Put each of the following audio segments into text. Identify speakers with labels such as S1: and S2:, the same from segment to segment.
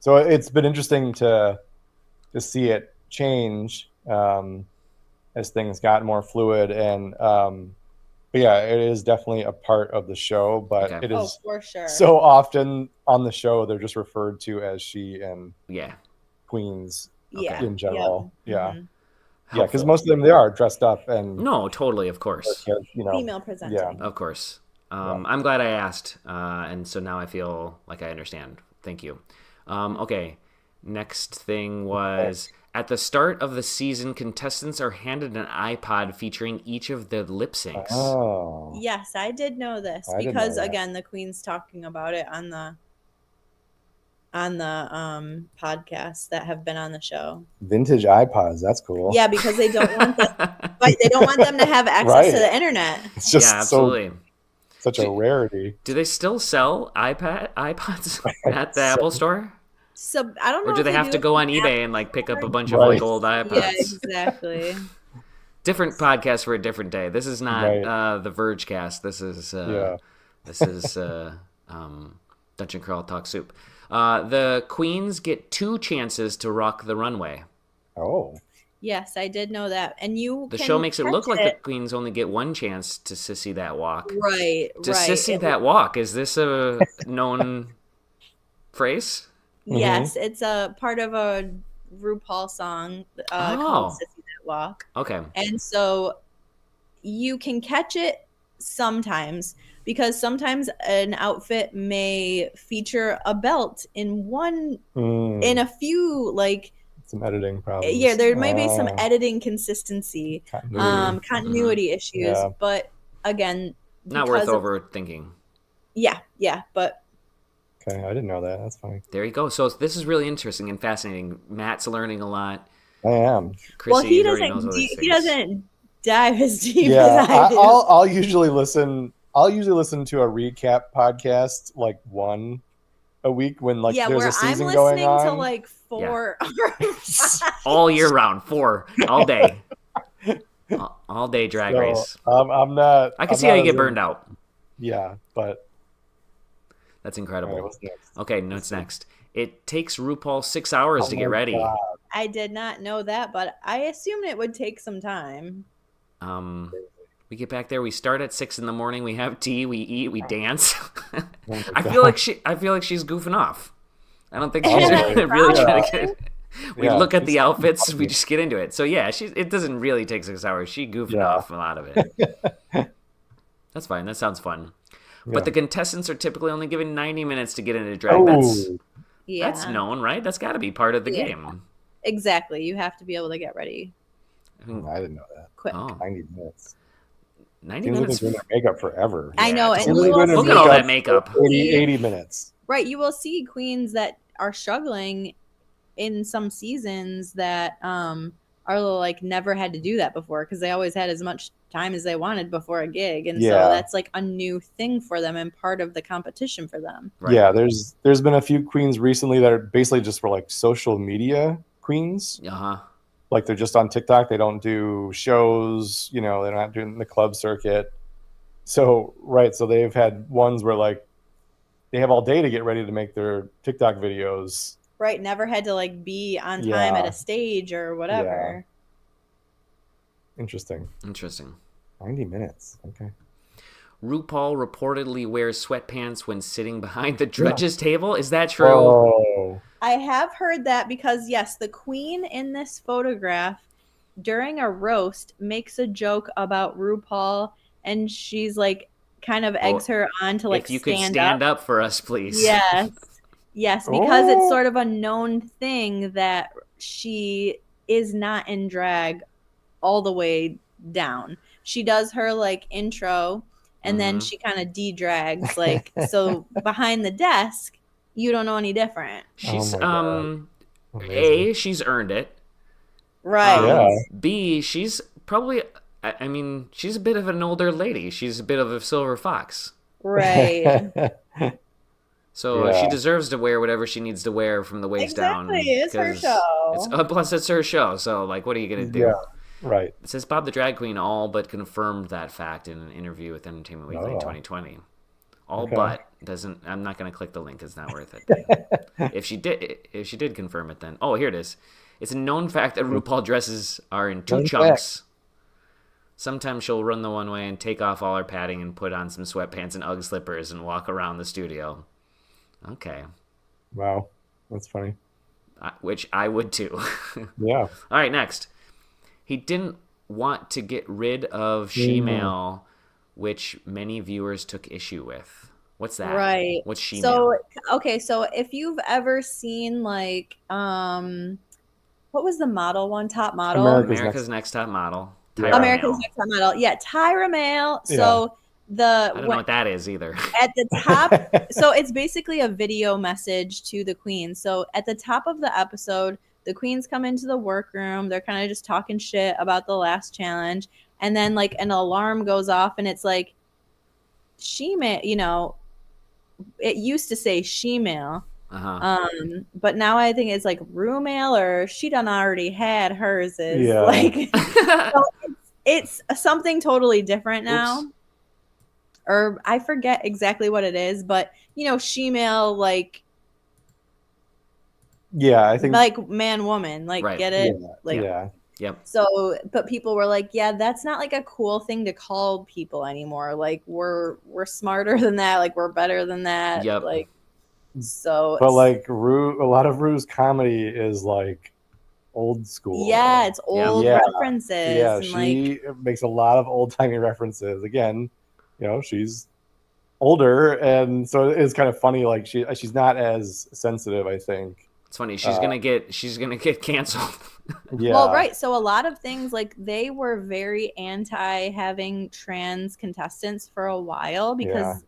S1: So it's been interesting to see it change as things got more fluid, and but yeah, it is definitely a part of the show, but it is
S2: for sure.
S1: So often on the show they're just referred to as she and queens in general. Yeah, because most of them, they are dressed up and
S3: totally, of course,
S2: female presenting.
S3: Of course. I'm glad I asked, and so now I feel like I understand. Thank you. Okay, next thing was at the start of the season, contestants are handed an iPod featuring each of the lip syncs.
S1: Oh.
S2: Yes, I did know this because again, the Queen's talking about it on the podcasts that have been on the show.
S1: Vintage iPods, that's cool.
S2: Yeah, because they don't want they don't want them to have access to the internet.
S1: It's just
S3: absolutely.
S1: Such a rarity.
S3: Do they still sell iPods at the Apple Store?
S2: So I don't know.
S3: Or do they have to go on eBay and like pick up a bunch of like old iPods?
S2: Yeah, exactly.
S3: Different podcast for a different day. This is not the Verge cast. This is Dungeon Crawl Talk Soup. The queens get 2 chances to rock the runway.
S1: Oh.
S2: Yes, I did know that. And
S3: the show makes it look like the queens only get 1 chance to sissy that walk.
S2: Right.
S3: To sissy that walk. Is this a known phrase?
S2: Yes, it's a part of a RuPaul song called Sissy That Walk.
S3: Okay.
S2: And so you can catch it sometimes because sometimes an outfit may feature a belt in a few like
S1: some editing problems.
S2: Yeah, there might be some editing consistency, continuity issues, but again,
S3: not worth overthinking.
S2: Yeah, but
S1: okay, I didn't know that. That's funny.
S3: There you go. So this is really interesting and fascinating. Matt's learning a lot.
S1: I am.
S3: Chrissy
S2: he doesn't dive as deep as I do.
S1: I'll usually listen to a recap podcast like one a week when like there's a season going on.
S2: I'm listening to like 4
S3: all year round, 4 all day. All day drag race.
S1: I'm not.
S3: I can see how you get burned out.
S1: Yeah, but
S3: that's incredible.
S1: Right, what's next?
S3: Okay, what's next? It takes RuPaul 6 hours to get ready.
S1: God.
S2: I did not know that, but I assumed it would take some time.
S3: We get back there. We start at 6 a.m. We have tea. We eat. We dance. I feel like she's goofing off. I don't think she's really trying to get. We look at the outfits. We just get into it. So yeah, it doesn't really take 6 hours. She goofing off a lot of it. That's fine. That sounds fun. But the contestants are typically only given 90 minutes to get into drag. That's known, right? That's got to be part of the game.
S2: Exactly. You have to be able to get ready.
S1: I didn't know that.
S2: Quick.
S1: 90 minutes.
S3: 90 minutes.
S1: Doing their makeup forever.
S2: I know. And
S3: look at all that makeup.
S1: 80 minutes.
S2: Right. You will see queens that are struggling in some seasons that are like never had to do that before because they always had as much time as they wanted before a gig, and so that's like a new thing for them and part of the competition for them.
S1: Right. Yeah, there's been a few queens recently that are basically just for like social media queens. Like they're just on TikTok. They don't do shows. They're not doing the club circuit. So so they've had ones where like they have all day to get ready to make their TikTok videos.
S2: Right, never had to like be on time at a stage or whatever.
S1: Yeah. Interesting. 90 minutes. Okay.
S3: RuPaul reportedly wears sweatpants when sitting behind the judges' table. Is that true?
S1: Oh.
S2: I have heard that because yes, the queen in this photograph during a roast makes a joke about RuPaul, and she's like kind of eggs her on to like
S3: if you could stand up for us, please.
S2: Yes, because it's sort of a known thing that she is not in drag all the way down. She does her like intro and then she kind of de-drags like so behind the desk you don't know any different.
S3: She's she's earned it.
S2: Right.
S3: B, she's probably she's a bit of an older lady. She's a bit of a silver fox.
S2: Right.
S3: So she deserves to wear whatever she needs to wear from the waist down.
S2: Exactly, it's her show.
S3: Plus, it's her show. So, like, what are you going to do?
S1: Yeah, right.
S3: It says Bob the Drag Queen all but confirmed that fact in an interview with Entertainment Weekly in 2020. All but doesn't. I'm not going to click the link. It's not worth it. If she did confirm it, then here it is. It's a known fact that RuPaul dresses are in two chunks. Sometimes she'll run the one way and take off all her padding and put on some sweatpants and Ugg slippers and walk around the studio. Okay.
S1: Wow, that's funny.
S3: Which I would too.
S1: Yeah.
S3: All right, next. He didn't want to get rid of she-male, which many viewers took issue with. What's that?
S2: Right.
S3: What's she-male?
S2: So if you've ever seen like what was the model one? Top Model?
S3: America's Next Top Model.
S2: America's Next Top Model. Yeah, Tyra Mail. So
S3: I don't know what that is either.
S2: At the top, so it's basically a video message to the queens. So at the top of the episode, the queens come into the workroom. They're kind of just talking shit about the last challenge. And then like an alarm goes off and it's like, she-male, you know, it used to say she-male. But now I think it's like Ru-male or she done already had hers is like so it's something totally different now. Oops. Or I forget exactly what it is, but you know, she-male like
S1: I think
S2: like man woman, like get it?
S3: Yep.
S2: So but people were like, yeah, that's not like a cool thing to call people anymore. Like we're smarter than that, like we're better than that.
S3: Yep.
S2: Like so
S1: but like a lot of Ru's comedy is like old school.
S2: Yeah, it's old references.
S1: Yeah,
S2: and
S1: she makes a lot of old timey references. Again, you know, she's older, and so it's kind of funny. Like she's not as sensitive, I think.
S3: It's funny. She's gonna get canceled.
S1: Yeah.
S2: Well, right. So a lot of things like they were very anti having trans contestants for a while because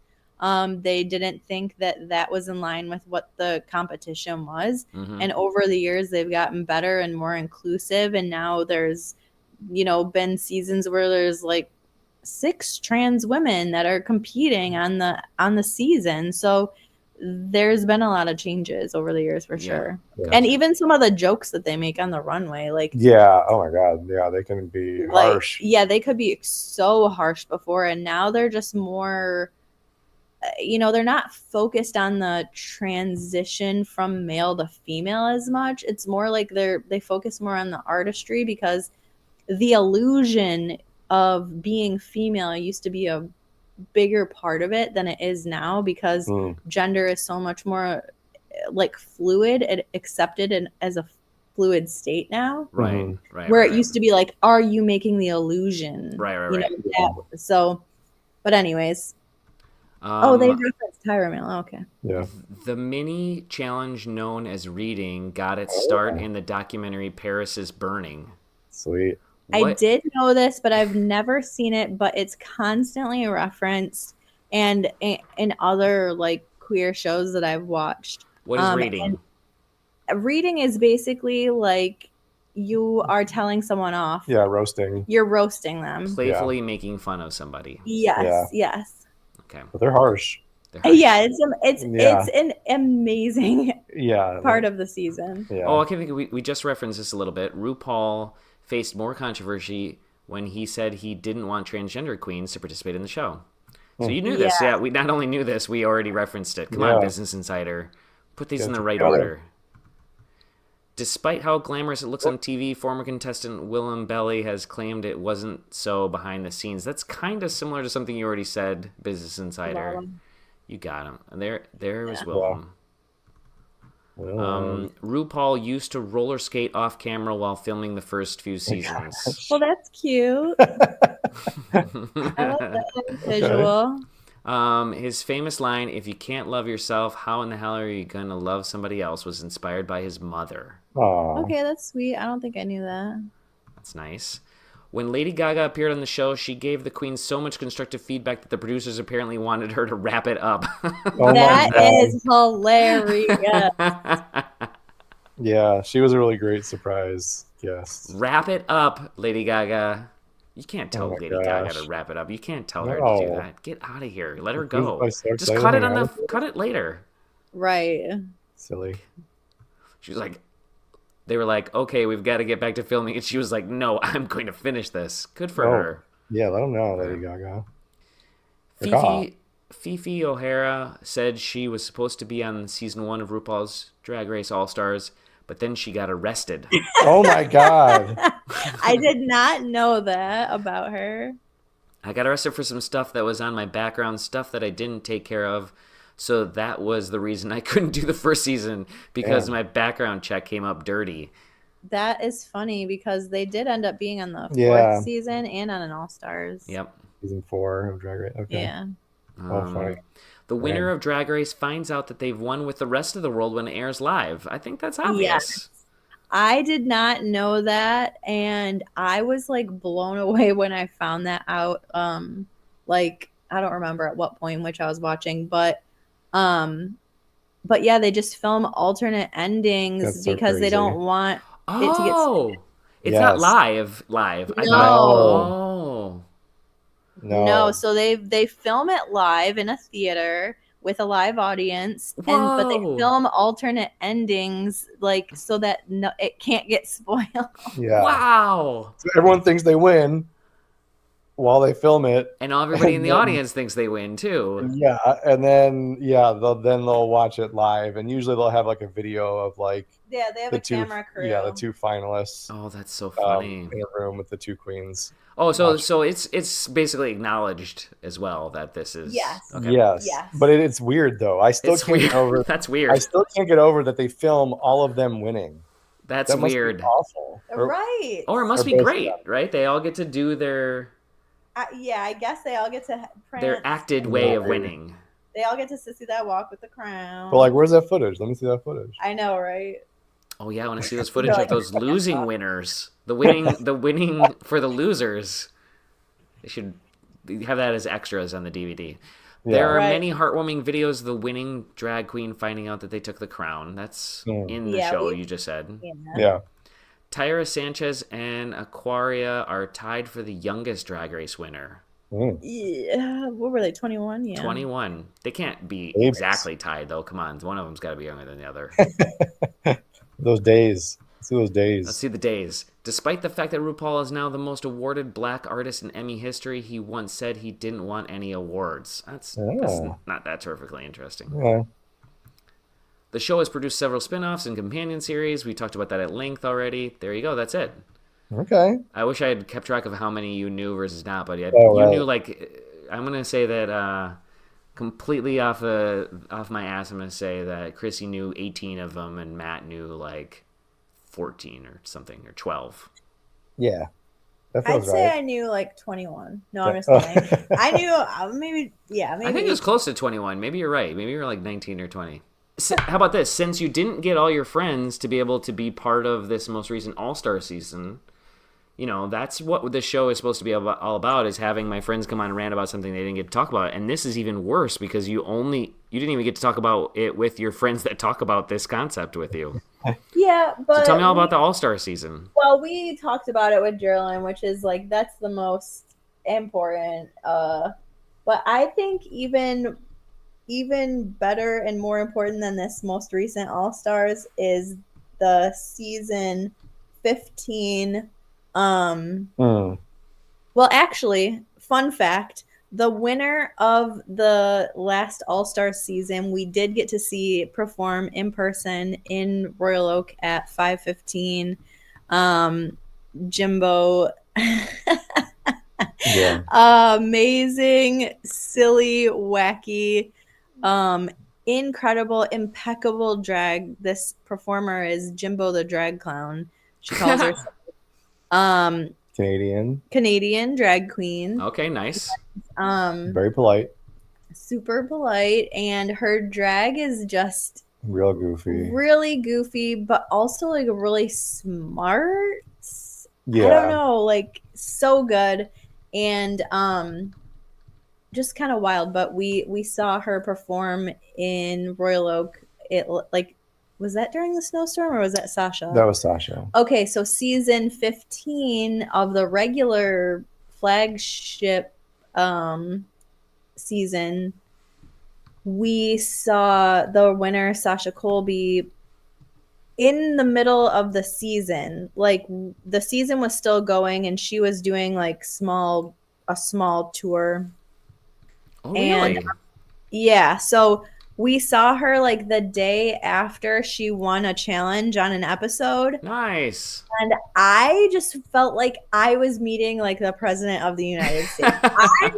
S2: they didn't think that was in line with what the competition was. Mm-hmm. And over the years, they've gotten better and more inclusive. And now there's, you know, been seasons where there's like 6 trans women that are competing on the season. So there's been a lot of changes over the years for sure. Gotcha. And even some of the jokes that they make on the runway, like
S1: oh my god, they can be harsh.
S2: Yeah, they could be so harsh before, and now they're just more, you know, they're not focused on the transition from male to female as much. It's more like they focus more on the artistry, because the illusion of being female used to be a bigger part of it than it is now, because gender is so much more like fluid and accepted as a fluid state now.
S3: Right.
S2: Where it used to be like, are you making the illusion?
S3: Right.
S2: So, but anyways. They referenced Tyra Mail. Okay.
S1: Yeah.
S3: The mini challenge known as Reading got its start in the documentary Paris is Burning.
S1: Sweet.
S2: I did know this, but I've never seen it, but it's constantly referenced and in other like queer shows that I've watched.
S3: What is Reading?
S2: Reading is basically like you are telling someone off.
S1: Yeah, roasting.
S2: You're roasting them.
S3: Playfully making fun of somebody.
S2: Yes.
S3: Okay.
S1: But they're harsh.
S2: Yeah, it's an amazing part of the season.
S1: Yeah.
S3: I can think we just referenced this a little bit. RuPaul faced more controversy when he said he didn't want transgender queens to participate in the show. So you knew this. Yeah, we not only knew this, we already referenced it. Come on, Business Insider. Put these in the right order. Despite how glamorous it looks on TV, former contestant Willem Belly has claimed it wasn't so behind the scenes. That's kind of similar to something you already said, Business Insider. You got him. And there was Willem. RuPaul used to roller skate off camera while filming the first few seasons.
S2: Well, that's cute. I love that visual.
S3: His famous line, "If you can't love yourself, how in the hell are you going to love somebody else?" was inspired by his mother.
S1: Aww.
S2: Okay, that's sweet. I don't think I knew that.
S3: That's nice. When Lady Gaga appeared on the show, she gave the queen so much constructive feedback that the producers apparently wanted her to wrap it up.
S2: That is hilarious.
S1: Yeah, she was a really great surprise guest.
S3: Wrap it up, Lady Gaga. You can't tell Lady Gaga to wrap it up. You can't tell her to do that. Get out of here. Let her go. Just cut it later.
S2: Right.
S1: Silly.
S3: She was like, they were like, okay, we've got to get back to filming. And she was like, no, I'm going to finish this. Good for her.
S1: Yeah, let them know, Lady Gaga.
S3: Fifi O'Hara said she was supposed to be on season 1 of RuPaul's Drag Race All-Stars, but then she got arrested.
S1: Oh my God.
S2: I did not know that about her.
S3: I got arrested for some stuff that was on my background, stuff that I didn't take care of. So that was the reason I couldn't do the first season, because my background check came up dirty.
S2: That is funny because they did end up being on the 4th season and on an All-Stars.
S3: Yep.
S1: Season 4 of Drag Race. Okay.
S2: Yeah.
S1: Funny.
S3: The winner of Drag Race finds out that they've won with the rest of the world when it airs live. I think that's obvious.
S2: Yes. I did not know that, and I was like blown away when I found that out. Like, I don't remember at what point in which I was watching, but yeah, they just film alternate endings because they don't want it to get.
S3: It's not live.
S2: No. No, so they film it live in a theater with a live audience, but they film alternate endings like so that it can't get spoiled.
S1: Yeah.
S3: Wow.
S1: So everyone thinks they win while they film it,
S3: and everybody in the audience thinks they win too.
S1: Yeah, and then they'll watch it live, and usually they'll have like a video of like
S2: they have a camera crew.
S1: Yeah, the 2 finalists.
S3: Oh, that's so funny.
S1: In a room with the 2 queens.
S3: Oh, so it's basically acknowledged as well that this is
S1: okay. Yes. But it's weird though. I still can't get over
S3: that's weird.
S1: I still can't get over that they film all of them winning.
S3: That weird.
S1: Must be awful.
S2: Right.
S3: Or it must be great, right? They all get to do their
S2: I guess they all get to prance.
S3: Their acted way of winning.
S2: They all get to see that walk with the crown.
S1: But like, where's that footage? Let me see that footage.
S2: I know, right?
S3: Oh yeah, I want to see those footage of those losing winners. The winning for the losers. They should have that as extras on the DVD. Yeah. There are many heartwarming videos of the winning drag queen finding out that they took the crown. That's in the show you just said.
S1: Yeah.
S3: Tyra Sanchez and Aquaria are tied for the youngest Drag Race winner.
S2: Yeah, what were they? 21? Yeah,
S3: 21. They can't be exactly tied though. Come on, one of them's got to be younger than the other.
S1: Those days. Let's see those days.
S3: Let's see the days. Despite the fact that RuPaul is now the most awarded black artist in Emmy history, he once said he didn't want any awards. That's not that terrifically interesting.
S1: Yeah.
S3: The show has produced several spin-offs and companion series. We talked about that at length already. There you go. That's it.
S1: Okay.
S3: I wish I had kept track of how many you knew versus not, but you knew like I'm gonna say that completely off my ass. I'm gonna say that Chrissy knew 18 of them and Matt knew like 14 or something or 12.
S1: Yeah.
S2: I'd say I knew like 21. No, I'm just kidding. I knew maybe. I think
S3: it was close to 21. Maybe you're right. Maybe you're like 19 or 20. How about this? Since you didn't get all your friends to be able to be part of this most recent All-Star season, you know, that's what the show is supposed to be all about, is having my friends come on and rant about something they didn't get to talk about. And this is even worse because you didn't even get to talk about it with your friends that talk about this concept with you.
S2: Yeah, but...
S3: So tell me all about the All-Star season.
S2: Well, we talked about it with Geraldine, which is like, that's the most important. But I think even better and more important than this most recent All-Stars is the season 15. Well, actually, fun fact, the winner of the last All-Star season, we did get to see perform in person in Royal Oak at 5:15. Jimbo. Amazing, silly, wacky, incredible, impeccable drag. This performer is Jimbo the drag clown. She calls herself Canadian drag queen.
S3: Okay, nice.
S1: Very polite.
S2: Super polite, and her drag is just really goofy, but also like really smart. Yeah. I don't know, like so good. And just kind of wild, but we saw her perform in Royal Oak. It like, was that during the snowstorm or was that Sasha?
S1: That was Sasha.
S2: Okay, so season 15 of the regular flagship season, we saw the winner, Sasha Colby, in the middle of the season. Like, the season was still going and she was doing like a small tour.
S3: Oh, really?
S2: Yeah, so we saw her like the day after she won a challenge on an episode.
S3: Nice.
S2: And I just felt like I was meeting like the president of the United States. I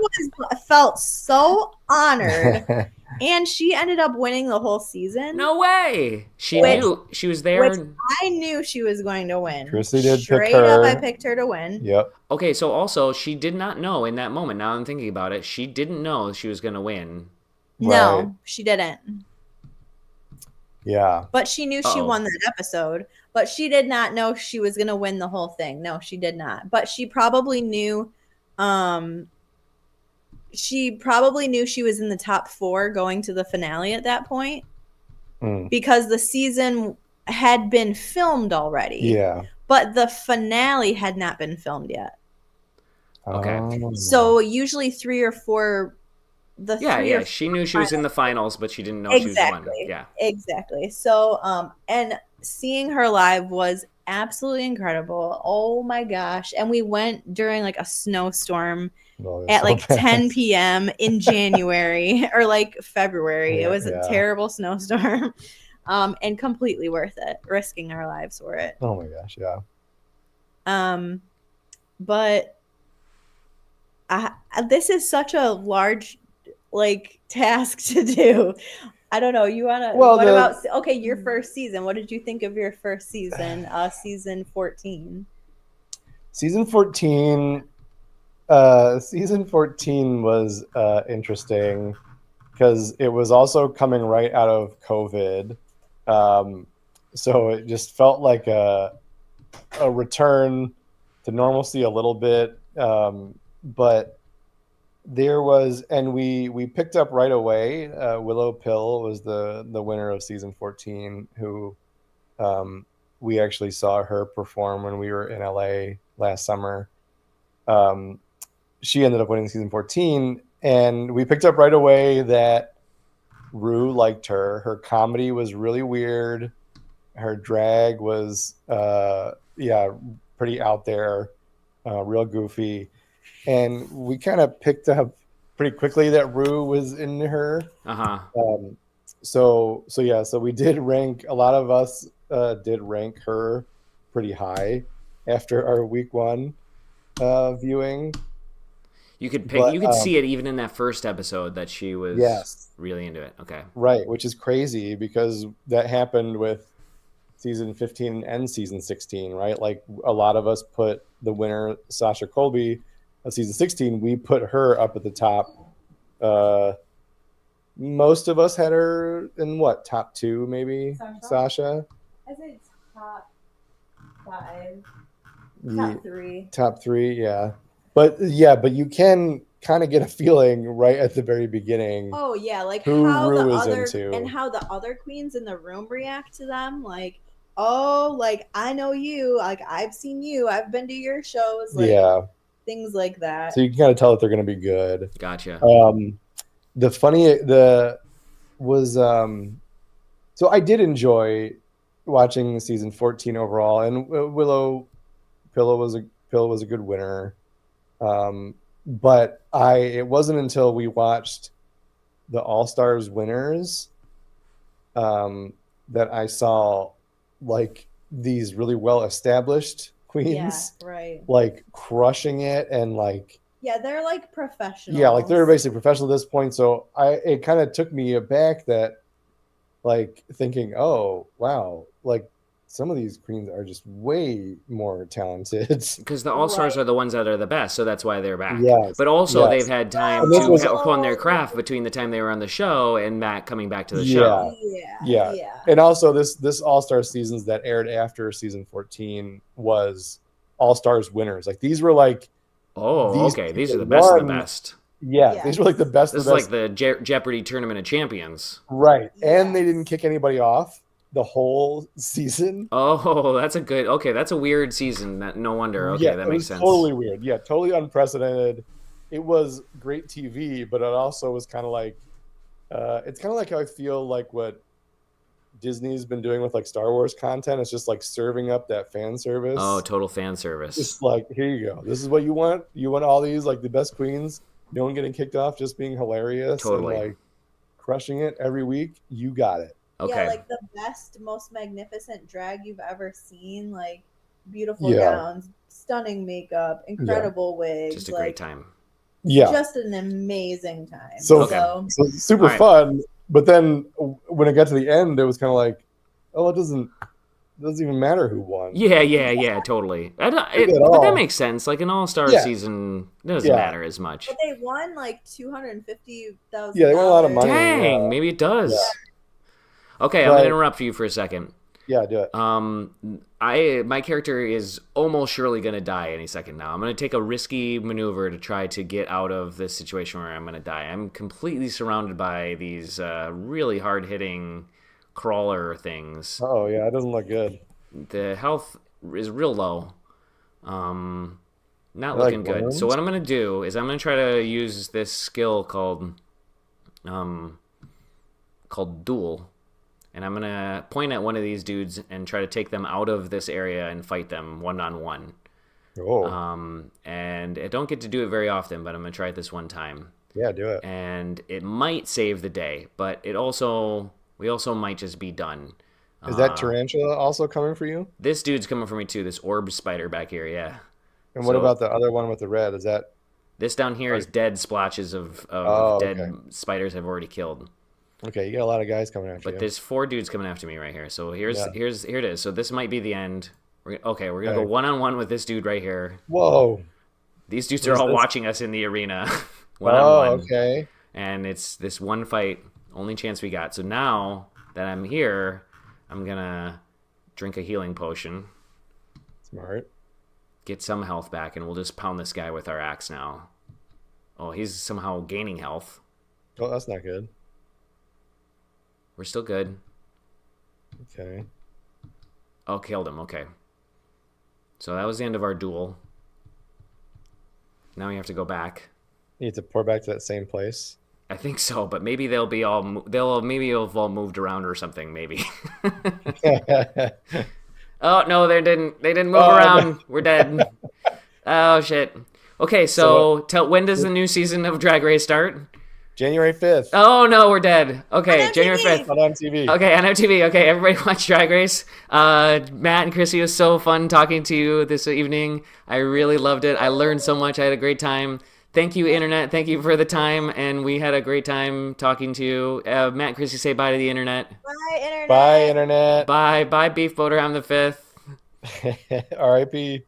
S2: felt so honored. And she ended up winning the whole season.
S3: No way. She knew she was there.
S2: Which I knew she was going to win.
S1: Chrissy did
S2: Straight
S1: pick her.
S2: up, I picked her to win.
S1: Yep.
S3: Okay, so also she did not know in that moment. Now I'm thinking about it. She didn't know she was going to win.
S2: No,
S1: Right.
S2: she didn't.
S1: Yeah.
S2: But she knew she won that episode. But she did not know she was going to win the whole thing. No, she did not. But she probably knew she was in the top 4 going to the finale at that point. Because the season had been filmed already.
S1: Yeah.
S2: But the finale had not been filmed yet.
S3: Okay.
S2: So usually 3 or 4
S3: she knew she was in the finals, but she didn't know she was won. Yeah.
S2: Exactly. So and seeing her live was absolutely incredible. Oh my gosh. And we went during like a snowstorm at like 10 p.m. in January or like February. It was a terrible snowstorm. And completely worth it, risking our lives for it.
S1: Oh my gosh, yeah.
S2: But this is such a large like task to do. I don't know. You wanna? Well, about your first season? What did you think of your first season? Season 14.
S1: Season 14. Season 14 was interesting because it was also coming right out of COVID. So it just felt like a return to normalcy a little bit. But there was, and we picked up right away. Willow Pill was the winner of season 14, who we actually saw her perform when we were in LA last summer. She ended up winning season 14, and we picked up right away that Ru liked her. Her comedy was really weird. Her drag was, pretty out there, real goofy. And we kind of picked up pretty quickly that Ru was in her. So we did rank, a lot of us did rank her pretty high after our week 1 viewing.
S3: You could see it even in that first episode that she was really into it. Okay.
S1: Right, which is crazy because that happened with season 15 and season 16, right? Like a lot of us put the winner, Sasha Colby, of season 16, we put her up at the top. Most of us had her in what, top 2 maybe? Sasha?
S2: I say top 5.
S1: Top 3, yeah. But you can kind of get a feeling right at the very beginning.
S2: Oh yeah, like
S1: who
S2: how
S1: Ru
S2: the
S1: is
S2: other
S1: into.
S2: And how the other queens in the room react to them. Like, oh, like I know you, like I've seen you, I've been to your shows, like things like that.
S1: So you can kind of tell that they're going to be good.
S3: Gotcha.
S1: So I did enjoy watching season 14 overall, and Willow Pill was a good winner. But it wasn't until we watched the All-Stars winners that I saw like these really well-established queens, like crushing it, and like
S2: they're like professionals.
S1: Yeah, like they're basically professional at this point. So it kind of took me aback that, like, thinking, oh wow, like some of these queens are just way more talented.
S3: Because the All-Stars are the ones that are the best, so that's why they're back.
S1: Yes.
S3: But also they've had time to hone their craft between the time they were on the show and coming back to the show.
S1: Yeah. And also this All-Star seasons that aired after season 14 was All-Stars winners. Like these were like
S3: these are the best of the best.
S1: Yeah, these were like the best
S3: of the best. This is like the Jeopardy Tournament of Champions.
S1: Right. And they didn't kick anybody off the whole season.
S3: Oh, that's a weird season. No wonder. Okay, that makes sense.
S1: Totally weird. Yeah, totally unprecedented. It was great TV, but it also was kind of like, it's kind of like how I feel like what Disney's been doing with like Star Wars content. It's just like serving up that fan service.
S3: Oh, total fan service.
S1: Just like, here you go. This is what you want. You want all these like the best queens. No one getting kicked off, just being hilarious.
S3: Totally.
S1: And, like, crushing it every week, you got it.
S3: Okay.
S2: Yeah, like the best, most magnificent drag you've ever seen. Like beautiful gowns, stunning makeup, incredible wigs.
S3: Just a great time.
S1: Yeah.
S2: Just an amazing time.
S1: So super fun. But then when it got to the end, it was kind of like, oh, it doesn't even matter who won.
S3: Yeah, totally. But that makes sense. Like an all-star season doesn't matter as much.
S2: But they won like $250,000.
S1: Yeah, they won a lot of money.
S3: Dang, maybe it does. Yeah. Okay, I'm gonna interrupt you for a second.
S1: Yeah, do it.
S3: My character is almost surely gonna die any second now. I'm gonna take a risky maneuver to try to get out of this situation where I'm gonna die. I'm completely surrounded by these really hard-hitting crawler things.
S1: Oh yeah, it doesn't look good.
S3: The health is real low. Not looking good.
S1: Worms?
S3: So what I'm gonna do is I'm gonna try to use this skill called duel. And I'm going to point at one of these dudes and try to take them out of this area and fight them one-on-one.
S1: Oh.
S3: And I don't get to do it very often, but I'm going to try it this one time.
S1: Yeah, do it.
S3: And it might save the day, but we also might just be done.
S1: Is that tarantula also coming for you?
S3: This dude's coming for me too, this orb spider back here, yeah.
S1: And what about the other one with the red? Is that...
S3: This down here is dead splotches of dead spiders I've already killed.
S1: Okay, you got a lot of guys coming after you.
S3: But there's 4 dudes coming after me right here. So here it is. So this might be the end. We're gonna go one-on-one with this dude right here.
S1: Whoa.
S3: These dudes are all watching us in the arena. One-on-one.
S1: Oh, okay.
S3: And it's this one fight, only chance we got. So now that I'm here, I'm gonna drink a healing potion.
S1: Smart.
S3: Get some health back, and we'll just pound this guy with our axe now. Oh, he's somehow gaining health.
S1: Oh, that's not good.
S3: We're still good.
S1: Okay.
S3: Oh, killed him. Okay. So that was the end of our duel. Now we have to go back.
S1: You need to pour back to that same place.
S3: I think so, but maybe maybe have all moved around or something. Maybe. Oh no, they didn't move around. No. We're dead. Oh shit. Okay, so when does the new season of Drag Race start?
S1: January 5th.
S3: Oh, no, we're dead. Okay, January 5th.
S1: On MTV.
S3: Okay, on MTV. Okay, everybody watch Drag Race. Matt and Chrissy, it was so fun talking to you this evening. I really loved it. I learned so much. I had a great time. Thank you, Internet. Thank you for the time, and we had a great time talking to you. Matt and Chrissy, say bye to the Internet.
S2: Bye, Internet.
S1: Bye, Internet.
S3: Bye, Beef Boater. I'm the 5th.
S1: R.I.P.